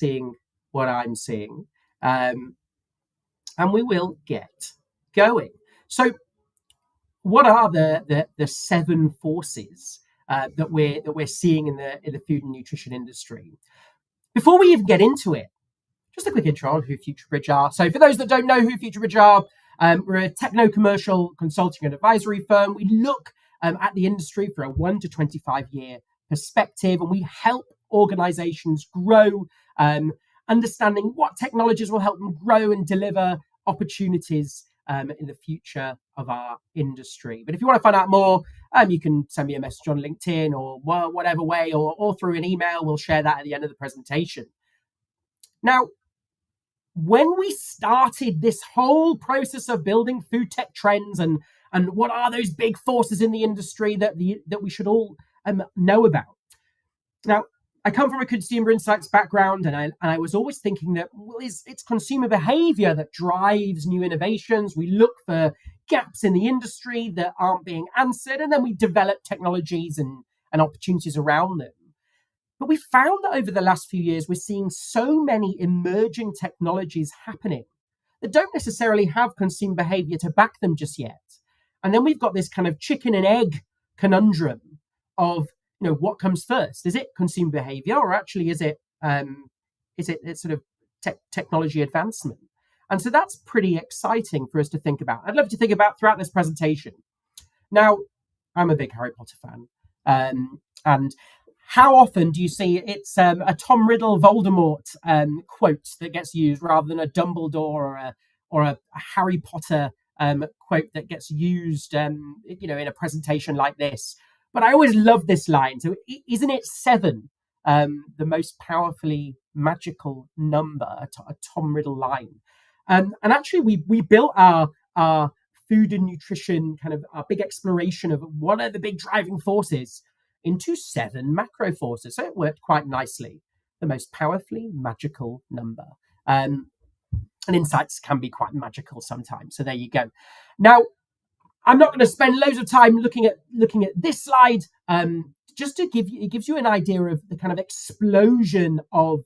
seeing what I'm seeing. And we will get going. So, what are the 7 forces that we're seeing in the food and nutrition industry? Before we even get into it, just a quick intro on who FutureBridge are. So, for those that don't know who FutureBridge are, we're a techno-commercial consulting and advisory firm. We look at the industry for a 1 to 25 year perspective, and we help organizations grow, understanding what technologies will help them grow and deliver opportunities in the future of our industry. But if you want to find out more, you can send me a message on LinkedIn or whatever way, or through an email. We'll share that at the end of the presentation. Now, when we started this whole process of building food tech trends and what are those big forces in the industry that we should all know about. Now, I come from a consumer insights background, and I was always thinking that it's consumer behavior that drives new innovations. We look for gaps in the industry that aren't being answered, and then we develop technologies and opportunities around them. But we found that over the last few years, we're seeing so many emerging technologies happening that don't necessarily have consumer behavior to back them just yet. And then we've got this kind of chicken and egg conundrum of, what comes first? Is it consumer behavior, or actually is it sort of technology advancement? And so that's pretty exciting for us to think about. I'd love to think about throughout this presentation. Now, I'm a big Harry Potter fan, and how often do you see it's a Tom Riddle Voldemort quote that gets used rather than a Dumbledore or a Harry Potter quote that gets used in a presentation like this? But I always love this line. So isn't it 7 the most powerfully magical number, a Tom Riddle line? And actually we built our food and nutrition kind of our big exploration of what are the big driving forces into 7 macro forces. So it worked quite nicely. The most powerfully magical number. And insights can be quite magical sometimes. So there you go. Now, I'm not going to spend loads of time looking at this slide, just to it gives you an idea of the kind of explosion of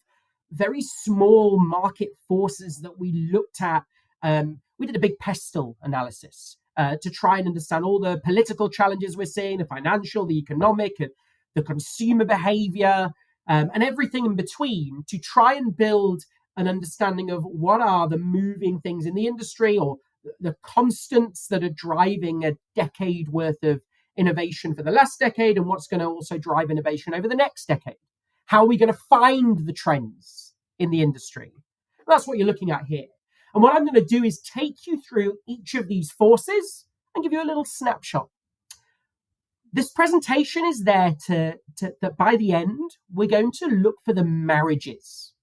very small market forces that we looked at. We did a big pestle analysis to try and understand all the political challenges we're seeing, the financial, the economic, and the consumer behavior, and everything in between, to try and build an understanding of what are the moving things in the industry, or the constants that are driving a decade worth of innovation for the last decade, and what's going to also drive innovation over the next decade. How are we going to find the trends in the industry? Well, that's what you're looking at here. And what I'm going to do is take you through each of these forces and give you a little snapshot. This presentation is there to that by the end, we're going to look for the marriages.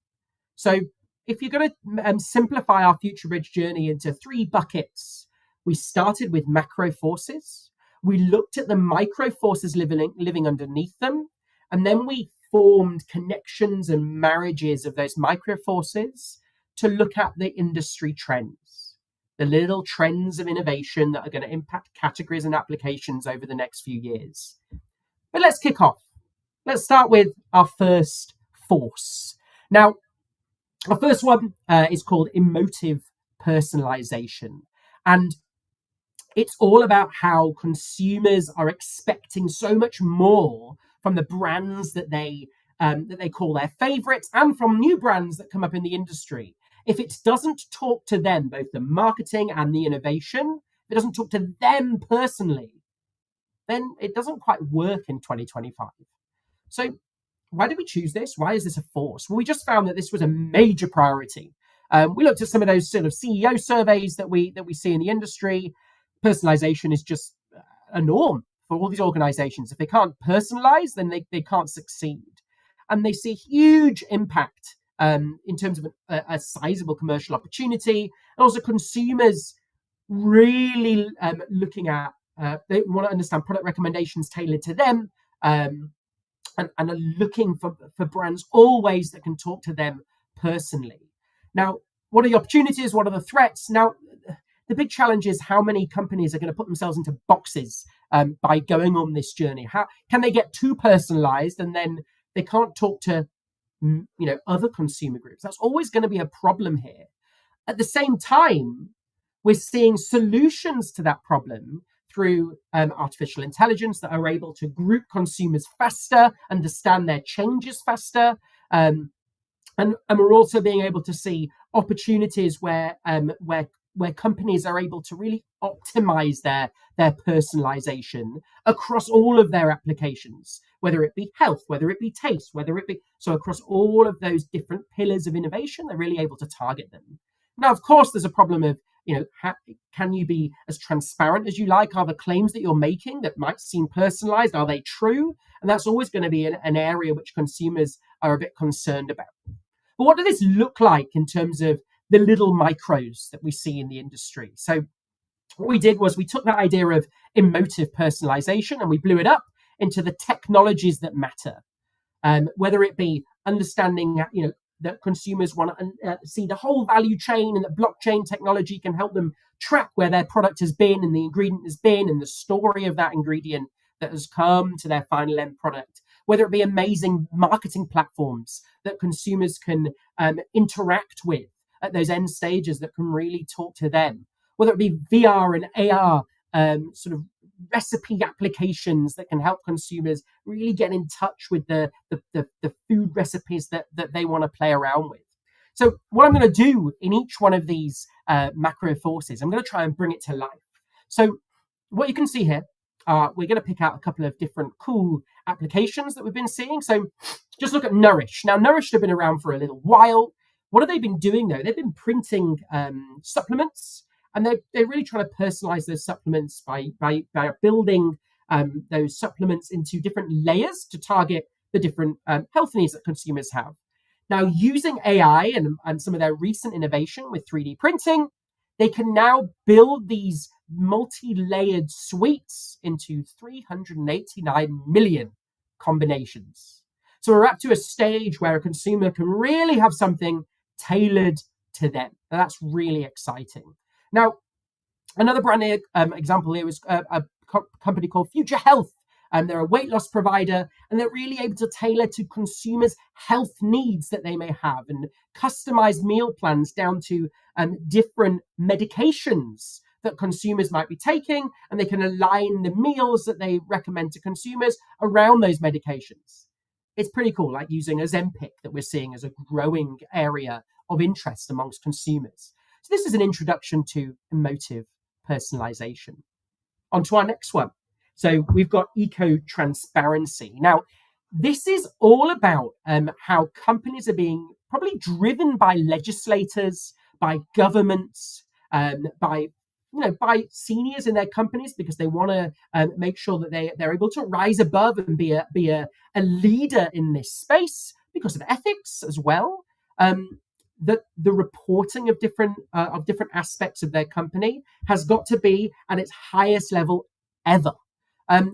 So if you're going to simplify our FutureBridge journey into 3 buckets, we started with macro forces. We looked at the micro forces living underneath them. And then we formed connections and marriages of those micro forces to look at the industry trends, the little trends of innovation that are going to impact categories and applications over the next few years. But let's kick off. Let's start with our first force. Now, our first one is called emotive personalization. And it's all about how consumers are expecting so much more from the brands that they call their favorites, and from new brands that come up in the industry. If it doesn't talk to them, both the marketing and the innovation, if it doesn't talk to them personally, then it doesn't quite work in 2025. So why did we choose this? Why is this a force? Well, we just found that this was a major priority. We looked at some of those sort of CEO surveys that we see in the industry. Personalization is just a norm for all these organizations. If they can't personalize, then they can't succeed. And they see huge impact in terms of a sizable commercial opportunity, and also consumers really looking at, they want to understand product recommendations tailored to them, and are looking for brands always that can talk to them personally. Now, what are the opportunities? What are the threats? Now, the big challenge is how many companies are going to put themselves into boxes by going on this journey. How can they get too personalized and then they can't talk to other consumer groups. That's always going to be a problem here. At the same time, we're seeing solutions to that problem through artificial intelligence that are able to group consumers faster, understand their changes faster, and we're also being able to see opportunities where companies are able to really optimize their personalization across all of their applications, whether it be health, whether it be taste, whether it be so across all of those different pillars of innovation, they're really able to target them. Now, of course, there's a problem of can you be as transparent as you like? Are the claims that you're making that might seem personalized, are they true? And that's always going to be an area which consumers are a bit concerned about. But what does this look like in terms of the little micros that we see in the industry? So what we did was we took that idea of emotive personalization and we blew it up into the technologies that matter, whether it be understanding that consumers want to see the whole value chain, and that blockchain technology can help them track where their product has been and the ingredient has been and the story of that ingredient that has come to their final end product, whether it be amazing marketing platforms that consumers can interact with at those end stages that can really talk to them, whether it be VR and AR sort of recipe applications that can help consumers really get in touch with the food recipes that they want to play around with. So what I'm going to do in each one of these macro forces, I'm going to try and bring it to life. So what you can see here, we're going to pick out a couple of different cool applications that we've been seeing. So just look at Nourish. Now, Nourish have been around for a little while. What have they been doing, though? They've been printing supplements, and they're really trying to personalize those supplements by building those supplements into different layers to target the different health needs that consumers have. Now, using AI and some of their recent innovation with 3D printing, they can now build these multi-layered sweets into 389 million combinations. So we're up to a stage where a consumer can really have something tailored to them. And that's really exciting. Now, another brand new example here is a company called Future Health. They're a weight loss provider, and they're really able to tailor to consumers' health needs that they may have and customize meal plans down to different medications that consumers might be taking, and they can align the meals that they recommend to consumers around those medications. It's pretty cool, like using Ozempic that we're seeing as a growing area of interest amongst consumers. So this is an introduction to emotive personalization. On to our next one. So we've got eco-transparency. Now, this is all about how companies are being probably driven by legislators, by governments, by seniors in their companies, because they want to make sure that they're able to rise above and be a leader in this space because of ethics as well. The reporting of different aspects of their company has got to be at its highest level ever.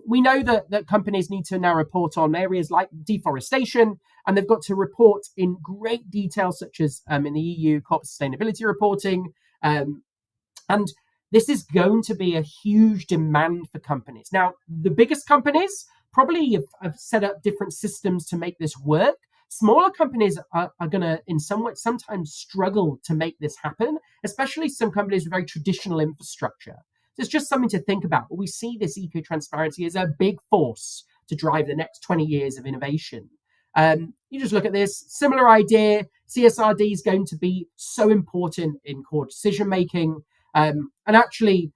We know that companies need to now report on areas like deforestation, and they've got to report in great detail, such as in the EU corporate sustainability reporting. And this is going to be a huge demand for companies. Now, the biggest companies probably have set up different systems to make this work. Smaller companies are going to, in some way, sometimes struggle to make this happen, especially some companies with very traditional infrastructure. So it's just something to think about. But we see this eco-transparency as a big force to drive the next 20 years of innovation. You just look at this, similar idea. CSRD is going to be so important in core decision making. And actually,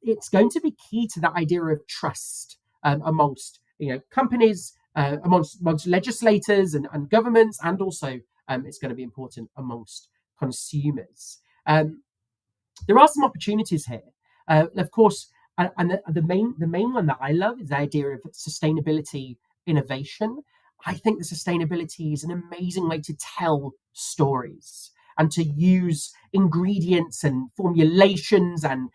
it's going to be key to that idea of trust amongst companies, amongst legislators and governments, and also it's going to be important amongst consumers. There are some opportunities here, of course, and the main one that I love is the idea of sustainability innovation. I think the sustainability is an amazing way to tell stories and to use ingredients and formulations and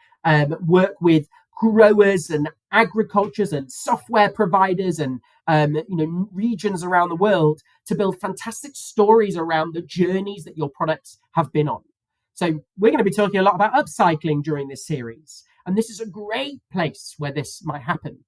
work with growers and agricultures and software providers and regions around the world to build fantastic stories around the journeys that your products have been on. So we're going to be talking a lot about upcycling during this series, and this is a great place where this might happen.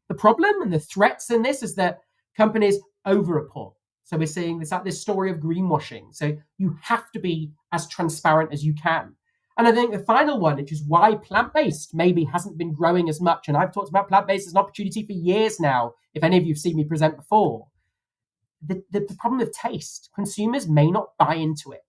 The problem and the threats in this is that companies over-report. So we're seeing this story of greenwashing. So you have to be as transparent as you can. And I think the final one, which is why plant-based maybe hasn't been growing as much, and I've talked about plant-based as an opportunity for years now, if any of you have seen me present before, the problem of taste. Consumers may not buy into it.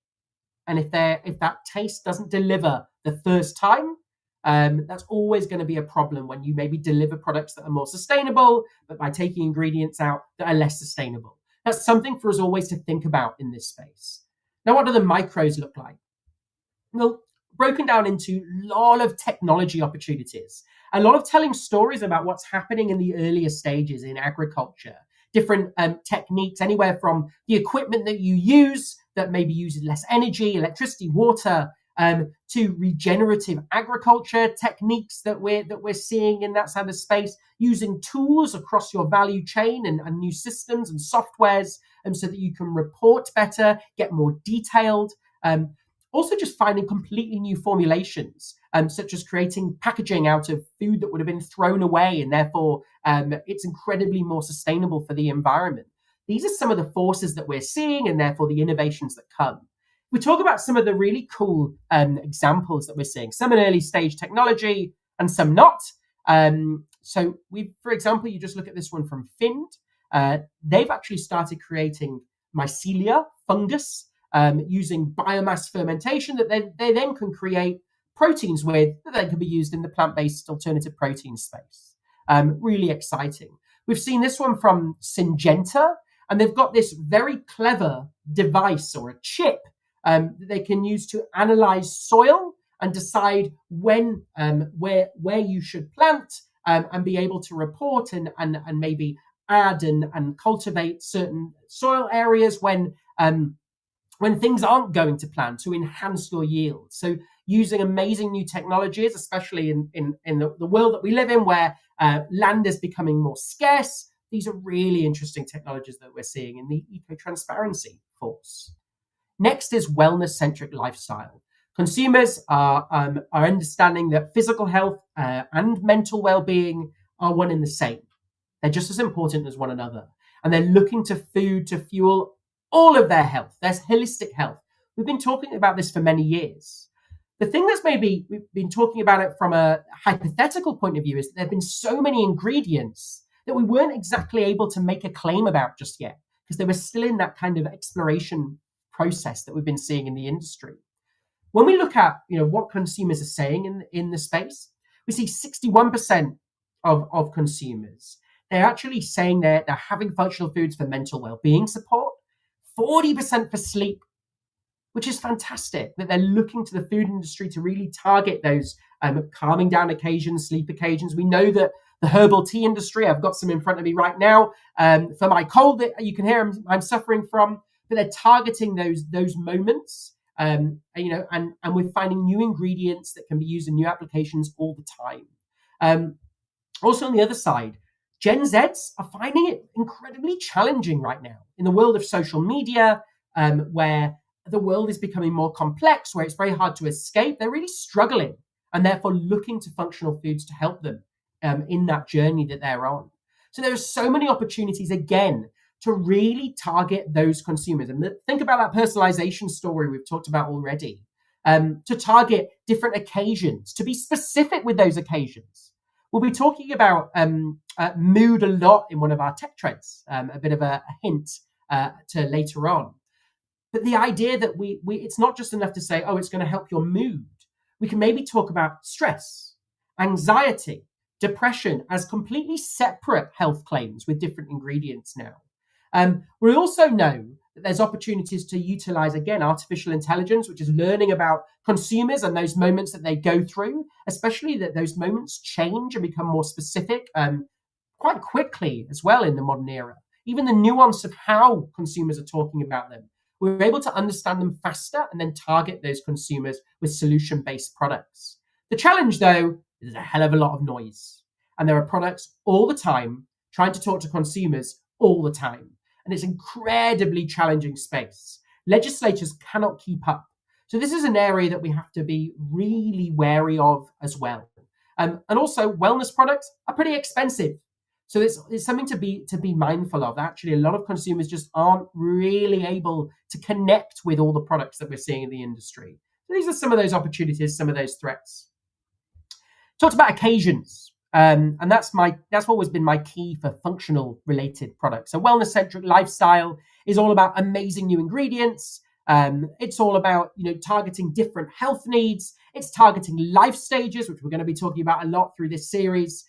And if that taste doesn't deliver the first time, that's always going to be a problem when you maybe deliver products that are more sustainable, but by taking ingredients out that are less sustainable. That's something for us always to think about in this space. Now, what do the micros look like? Well, broken down into a lot of technology opportunities, a lot of telling stories about what's happening in the earlier stages in agriculture, different techniques, anywhere from the equipment that you use that maybe uses less energy, electricity, water, to regenerative agriculture techniques that we're seeing in that side of space, using tools across your value chain and new systems and softwares, so that you can report better, get more detailed. Also, just finding completely new formulations, such as creating packaging out of food that would have been thrown away, and therefore it's incredibly more sustainable for the environment. These are some of the forces that we're seeing, and therefore the innovations that come. We talk about some of the really cool examples that we're seeing, some in early stage technology and some not. So for example, you just look at this one from Find. They've actually started creating mycelia fungus, using biomass fermentation that they then can create proteins with that then can be used in the plant-based alternative protein space. Really exciting. We've seen this one from Syngenta, and they've got this very clever device or a chip that they can use to analyze soil and decide when, where you should plant, and be able to report and maybe add and cultivate certain soil areas when things aren't going to plan, to enhance your yield. So using amazing new technologies, especially in the world that we live in, where land is becoming more scarce, these are really interesting technologies that we're seeing in the eco-transparency force. Next is wellness-centric lifestyle. Consumers are understanding that physical health and mental well-being are one and the same. They're just as important as one another. And they're looking to food to fuel all of their health, their holistic health. We've been talking about this for many years. The thing that's maybe we've been talking about it from a hypothetical point of view is that there have been so many ingredients that we weren't exactly able to make a claim about just yet, because they were still in that kind of exploration process that we've been seeing in the industry. When we look at what consumers are saying in the space, we see 61% of consumers, they're actually saying they're having functional foods for mental well-being support, 40% for sleep, which is fantastic, that they're looking to the food industry to really target those calming down occasions, sleep occasions. We know that the herbal tea industry, I've got some in front of me right now, for my cold that you can hear I'm suffering from, but they're targeting those moments, and we're finding new ingredients that can be used in new applications all the time. Also on the other side, Gen Zs are finding it incredibly challenging right now in the world of social media, where the world is becoming more complex, where it's very hard to escape. They're really struggling, and therefore looking to functional foods to help them in that journey that they're on. So there are so many opportunities, again, to really target those consumers. And think about that personalization story we've talked about already, to target different occasions, to be specific with those occasions. We'll be talking about mood a lot in one of our tech trends, a bit of a hint to later on. But the idea that we it's not just enough to say, oh, it's going to help your mood. We can maybe talk about stress, anxiety, depression as completely separate health claims with different ingredients now. We also know that there's opportunities to utilize, again, artificial intelligence, which is learning about consumers and those moments that they go through, especially that those moments change and become more specific quite quickly as well in the modern era. Even the nuance of how consumers are talking about them, we're able to understand them faster and then target those consumers with solution-based products. The challenge, though, is a hell of a lot of noise. And there are products all the time trying to talk to consumers all the time. And it's an incredibly challenging space. Legislators cannot keep up. So this is an area that we have to be really wary of as well. And also, wellness products are pretty expensive. So it's something to be mindful of. Actually, a lot of consumers just aren't really able to connect with all the products that we're seeing in the industry. So these are some of those opportunities, some of those threats. Talked about occasions, and that's always been my key for functional related products. So wellness centric lifestyle is all about amazing new ingredients. It's all about targeting different health needs. It's targeting life stages, which we're going to be talking about a lot through this series.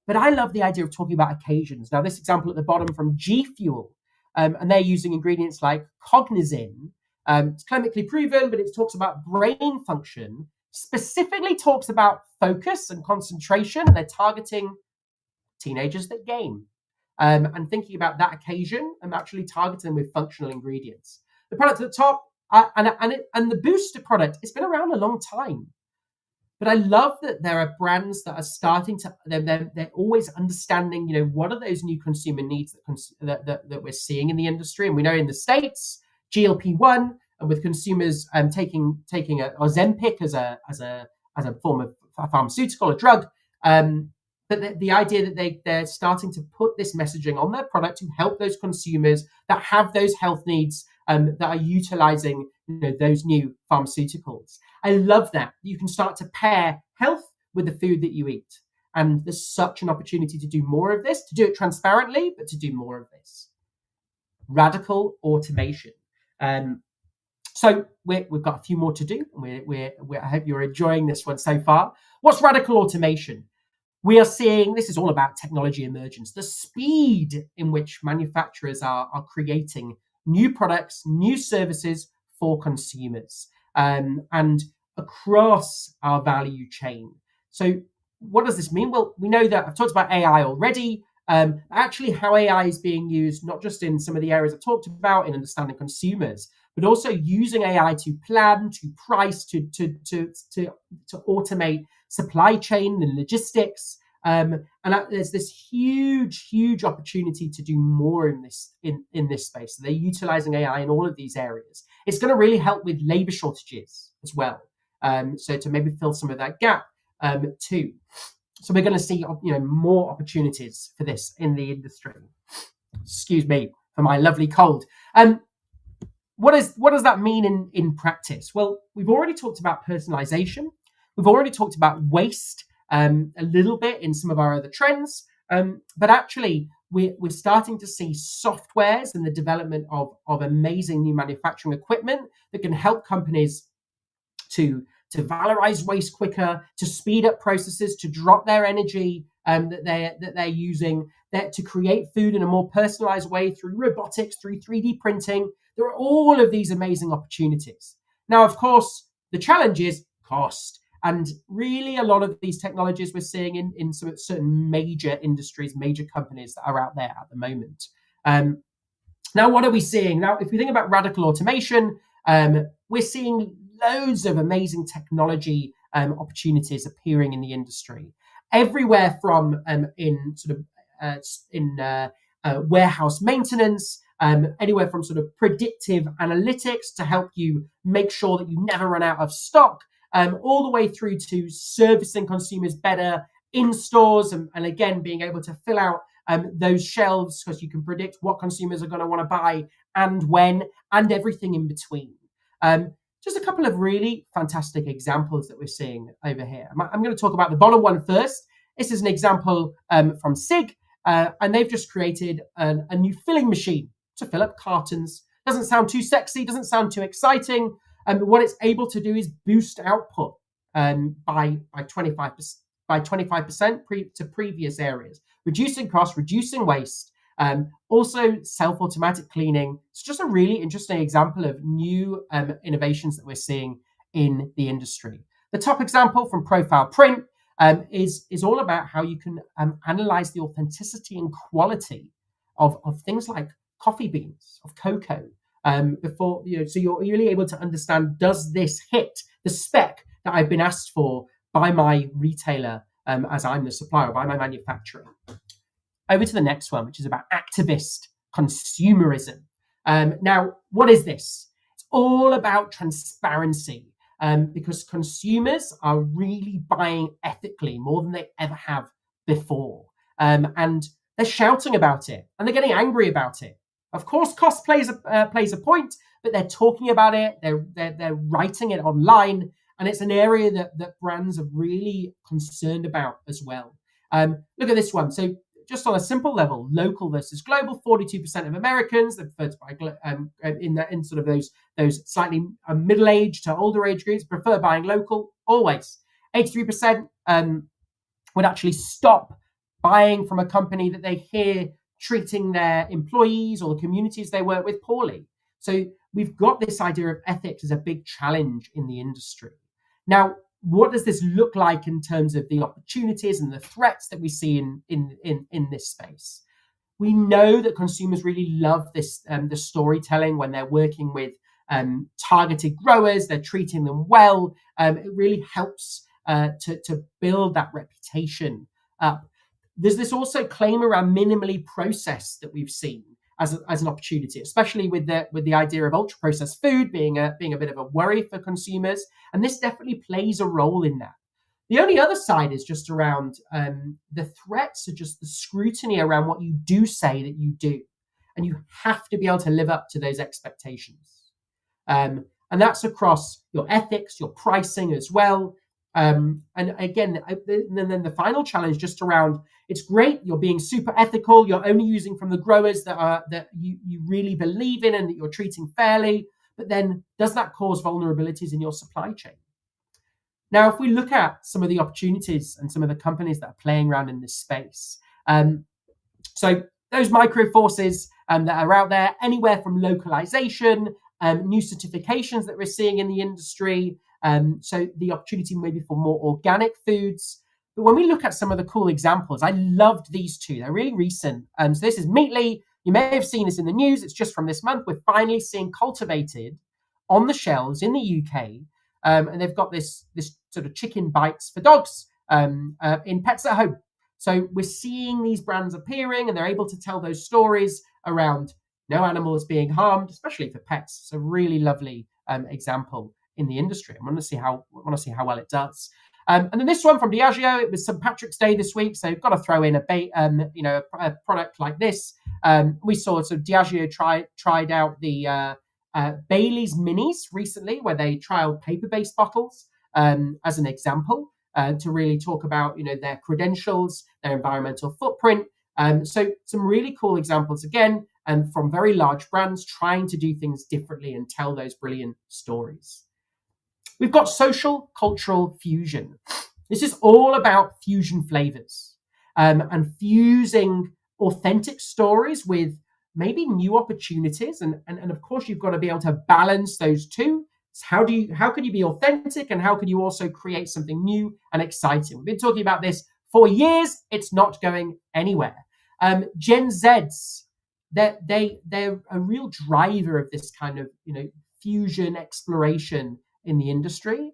But I love the idea of talking about occasions. Now, this example at the bottom from G Fuel, and they're using ingredients like cognizin. It's clinically proven, but it talks about brain function, specifically talks about focus and concentration, and they're targeting teenagers that game. And thinking about that occasion and actually targeting them with functional ingredients. The product at the top, and the booster product, it's been around a long time. But I love that there are brands that are starting to, they're always understanding, what are those new consumer needs that we're seeing in the industry. And we know in the States, GLP-1, and with consumers taking a Ozempic as a form of a pharmaceutical, a drug, but the idea that they're starting to put this messaging on their product to help those consumers that have those health needs, that are utilizing those new pharmaceuticals. I love that. You can start to pair health with the food that you eat. And there's such an opportunity to do more of this, to do it transparently, but to do more of this. Radical automation. So we've got a few more to do. I hope you're enjoying this one so far. What's radical automation? We are seeing, this is all about technology emergence, the speed in which manufacturers are creating new products, new services for consumers, and across our value chain. So what does this mean? Well, we know that I've talked about AI already. Actually, how AI is being used, not just in some of the areas I've talked about in understanding consumers, but also using AI to plan, to price, to automate supply chain and logistics. There's this huge opportunity to do more in this space. So they're utilizing AI in all of these areas. It's going to really help with labor shortages as well. So to maybe fill some of that gap too. So we're going to see more opportunities for this in the industry. Excuse me for my lovely cold. What does that mean in practice? Well, we've already talked about personalization. We've already talked about waste a little bit in some of our other trends. But actually, we're starting to see softwares and the development of amazing new manufacturing equipment that can help companies to valorize waste quicker, to speed up processes, to drop their energy that they're using, to create food in a more personalized way through robotics, through 3D printing. There are all of these amazing opportunities. Now, of course, the challenge is cost. And really, a lot of these technologies we're seeing in some certain major industries, major companies that are out there at the moment. Now, what are we seeing? Now, if we think about radical automation, we're seeing loads of amazing technology opportunities appearing in the industry. Everywhere from in warehouse maintenance, anywhere from sort of predictive analytics to help you make sure that you never run out of stock, all the way through to servicing consumers better in stores and again, being able to fill out those shelves because you can predict what consumers are going to want to buy and when, and everything in between. Just a couple of really fantastic examples that we're seeing over here. I'm going to talk about the bottom one first. This is an example from SIG, and they've just created a new filling machine to fill up cartons. Doesn't sound too sexy, doesn't sound too exciting. What it's able to do is boost output by 25% to previous areas, reducing costs, reducing waste, also self-automatic cleaning. It's just a really interesting example of new innovations that we're seeing in the industry. The top example from Profile Print is all about how you can analyze the authenticity and quality of things like coffee beans, of cocoa, before so you're really able to understand, does this hit the spec that I've been asked for by my retailer as I'm the supplier, by my manufacturer. Over to the next one, which is about activist consumerism. Now, what is this? It's all about transparency, because consumers are really buying ethically more than they ever have before. and they're shouting about it and they're getting angry about it. Of course, cost plays a point, but they're talking about it. They're writing it online, and it's an area that brands are really concerned about as well. Look at this one. So just on a simple level, local versus global, 42% of Americans that prefer to buy in sort of those slightly middle-aged to older age groups prefer buying local always. 83% would actually stop buying from a company that they hear treating their employees or the communities they work with poorly. So we've got this idea of ethics as a big challenge in the industry. Now, what does this look like in terms of the opportunities and the threats that we see in this space? We know that consumers really love this the storytelling when they're working with targeted growers. They're treating them well. It really helps to build that reputation up. There's this also claim around minimally processed that we've seen as an opportunity, especially with the idea of ultra processed food being a bit of a worry for consumers, and this definitely plays a role in that. The only other side is just around the threats, or just the scrutiny around what you do say that you do, and you have to be able to live up to those expectations, and that's across your ethics, your pricing as well. And again, then the final challenge just around, it's great, you're being super ethical, you're only using from the growers that you really believe in and that you're treating fairly, but then does that cause vulnerabilities in your supply chain? Now, if we look at some of the opportunities and some of the companies that are playing around in this space, so those micro forces that are out there, anywhere from localization, new certifications that we're seeing in the industry, so the opportunity maybe for more organic foods. But when we look at some of the cool examples, I loved these two. They're really recent. So this is Meatly. You may have seen this in the news. It's just from this month. We're finally seeing cultivated on the shelves in the UK. And they've got this sort of chicken bites for dogs in Pets at Home. So we're seeing these brands appearing, and they're able to tell those stories around no animals being harmed, especially for pets. It's a really lovely example in the industry. I want to see how well it does. And then this one from Diageo. It was St. Patrick's Day this week, so you've got to throw in a product like this. We saw sort of Diageo tried out the Bailey's Minis recently, where they trialed paper-based bottles as an example to really talk about their credentials, their environmental footprint. So some really cool examples again, from very large brands trying to do things differently and tell those brilliant stories. We've got social cultural fusion. This is all about fusion flavors and fusing authentic stories with maybe new opportunities. And of course, you've got to be able to balance those two. So how can you be authentic, and how can you also create something new and exciting? We've been talking about this for years. It's not going anywhere. Gen Zs, they're a real driver of this kind of fusion exploration in the industry.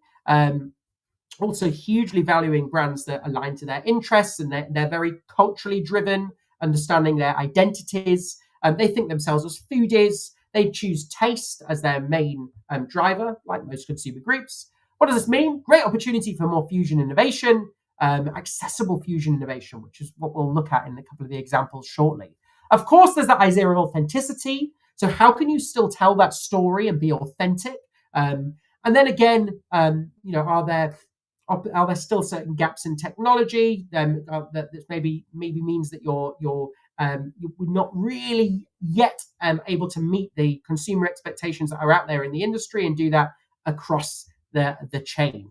Also hugely valuing brands that align to their interests, and they're very culturally driven, understanding their identities. They think themselves as foodies. They choose taste as their main driver, like most consumer groups. What does this mean? Great opportunity for more fusion innovation, accessible fusion innovation, which is what we'll look at in a couple of the examples shortly. Of course, there's that idea of authenticity. So how can you still tell that story and be authentic? And then again, are there still certain gaps in technology that maybe means that you're not really yet able to meet the consumer expectations that are out there in the industry and do that across the chain?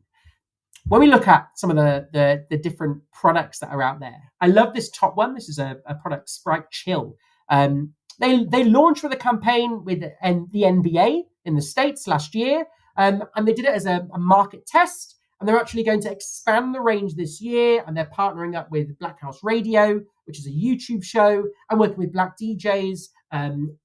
When we look at some of the different products that are out there, I love this top one. This is a product, Sprite Chill. They launched with a campaign with the NBA in the States last year. And they did it as a market test, and they're actually going to expand the range this year, and they're partnering up with Black House Radio, which is a YouTube show, and working with Black DJs. And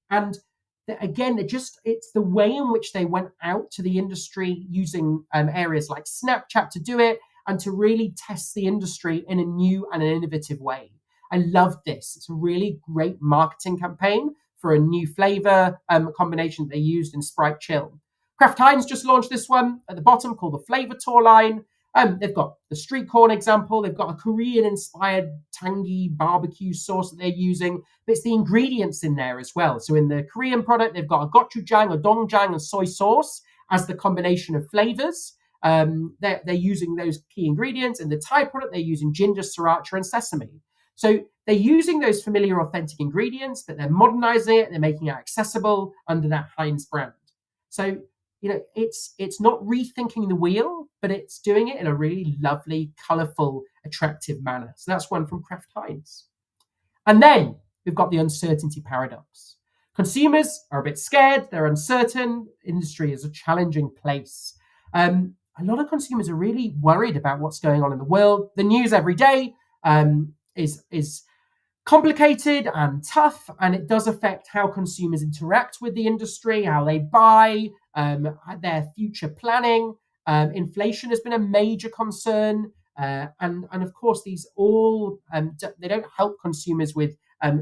again, it's the way in which they went out to the industry using areas like Snapchat to do it and to really test the industry in a new and an innovative way. I love this. It's a really great marketing campaign for a new flavor combination that they used in Sprite Chill. Kraft Heinz just launched this one at the bottom called the Flavor Tour line. They've got the street corn example. They've got a Korean-inspired tangy barbecue sauce that they're using, but it's the ingredients in there as well. So in the Korean product, they've got a gochujang, a doenjang, and soy sauce as the combination of flavors. They're using those key ingredients. In the Thai product, they're using ginger, sriracha, and sesame. So they're using those familiar, authentic ingredients, but they're modernizing it. They're making it accessible under that Heinz brand. So it's not rethinking the wheel, but it's doing it in a really lovely, colorful, attractive manner. So that's one from Kraft Heinz. And then we've got the uncertainty paradox. Consumers are a bit scared, they're uncertain, industry is a challenging place. A lot of consumers are really worried about what's going on in the world. The news every day is complicated and tough, and it does affect how consumers interact with the industry, how they buy, their future planning. Inflation has been a major concern, and of course these all they don't help consumers with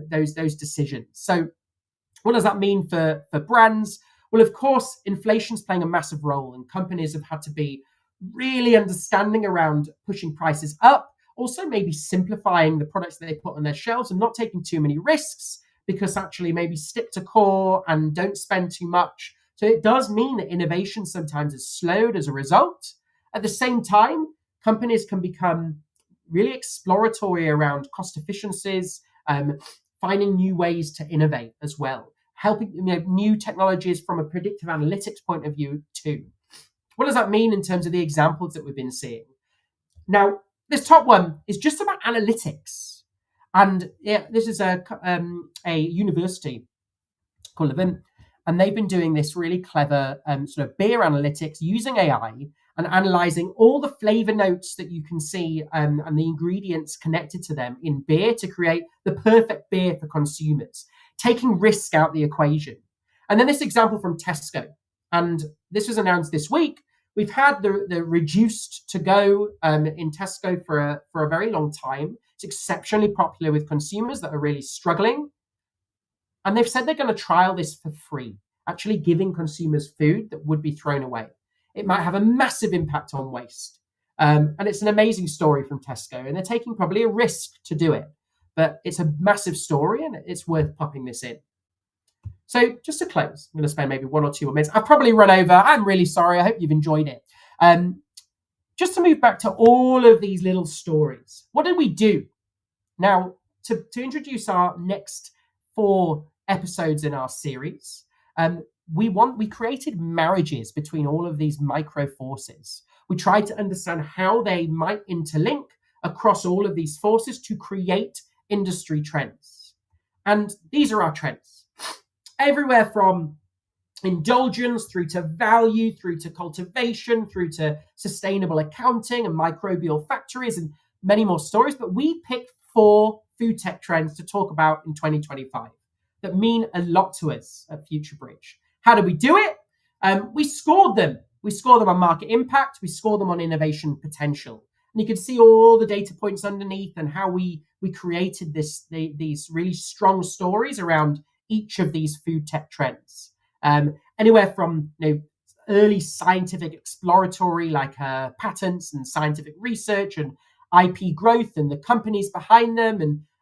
those decisions. So what does that mean for brands? Well, of course, inflation's playing a massive role, and companies have had to be really understanding around pushing prices up. Also, maybe simplifying the products that they put on their shelves and not taking too many risks, because actually maybe stick to core and don't spend too much. So it does mean that innovation sometimes is slowed as a result. At the same time, companies can become really exploratory around cost efficiencies, finding new ways to innovate as well, helping new technologies from a predictive analytics point of view too. What does that mean in terms of the examples that we've been seeing? Now, this top one is just about analytics, and this is a university called Leuven, and they've been doing this really clever sort of beer analytics using AI and analyzing all the flavor notes that you can see and the ingredients connected to them in beer to create the perfect beer for consumers, taking risk out the equation. And then this example from Tesco, and this was announced this week. We've had the reduced to go in Tesco for a very long time. It's exceptionally popular with consumers that are really struggling. And they've said they're going to trial this for free, actually giving consumers food that would be thrown away. It might have a massive impact on waste. And it's an amazing story from Tesco, and they're taking probably a risk to do it. But it's a massive story, and it's worth popping this in. So just to close, I'm going to spend maybe 1 or 2 more minutes. I've probably run over. I'm really sorry. I hope you've enjoyed it. Just to move back to all of these little stories. What did we do? Now, to introduce our next 4 episodes in our series, we created marriages between all of these micro forces. We tried to understand how they might interlink across all of these forces to create industry trends. And these are our trends. Everywhere from indulgence through to value, through to cultivation, through to sustainable accounting and microbial factories, and many more stories. But we picked 4 food tech trends to talk about in 2025 that mean a lot to us at FutureBridge. How did we do it? We scored them. We scored them on market impact. We scored them on innovation potential. And you can see all the data points underneath and how we created these really strong stories around each of these food tech trends. Anywhere from early scientific exploratory, like patents and scientific research and IP growth and the companies behind them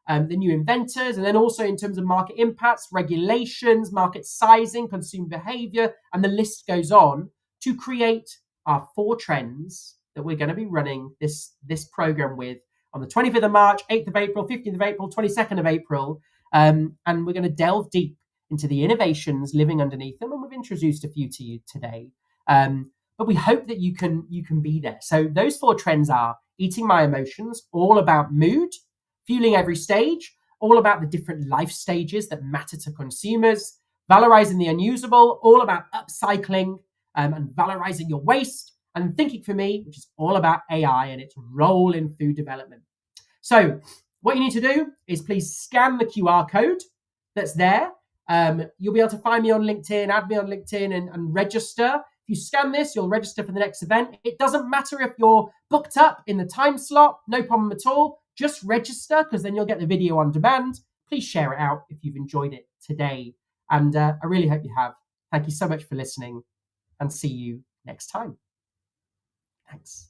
and the new inventors, and then also in terms of market impacts, regulations, market sizing, consumer behavior, and the list goes on to create our 4 trends that we're going to be running this program with on the 25th of March, 8th of April, 15th of April, 22nd of April. And we're going to delve deep into the innovations living underneath them, and we've introduced a few to you today. But we hope that you can be there. So those 4 trends are eating my emotions, all about mood, fueling every stage, all about the different life stages that matter to consumers, valorizing the unusable, all about upcycling and valorizing your waste, and thinking for me, which is all about AI and its role in food development. So what you need to do is please scan the QR code that's there. You'll be able to find me on LinkedIn, add me on LinkedIn and register. If you scan this, you'll register for the next event. It doesn't matter if you're booked up in the time slot, no problem at all. Just register, because then you'll get the video on demand. Please share it out if you've enjoyed it today. And I really hope you have. Thank you so much for listening, and see you next time. Thanks.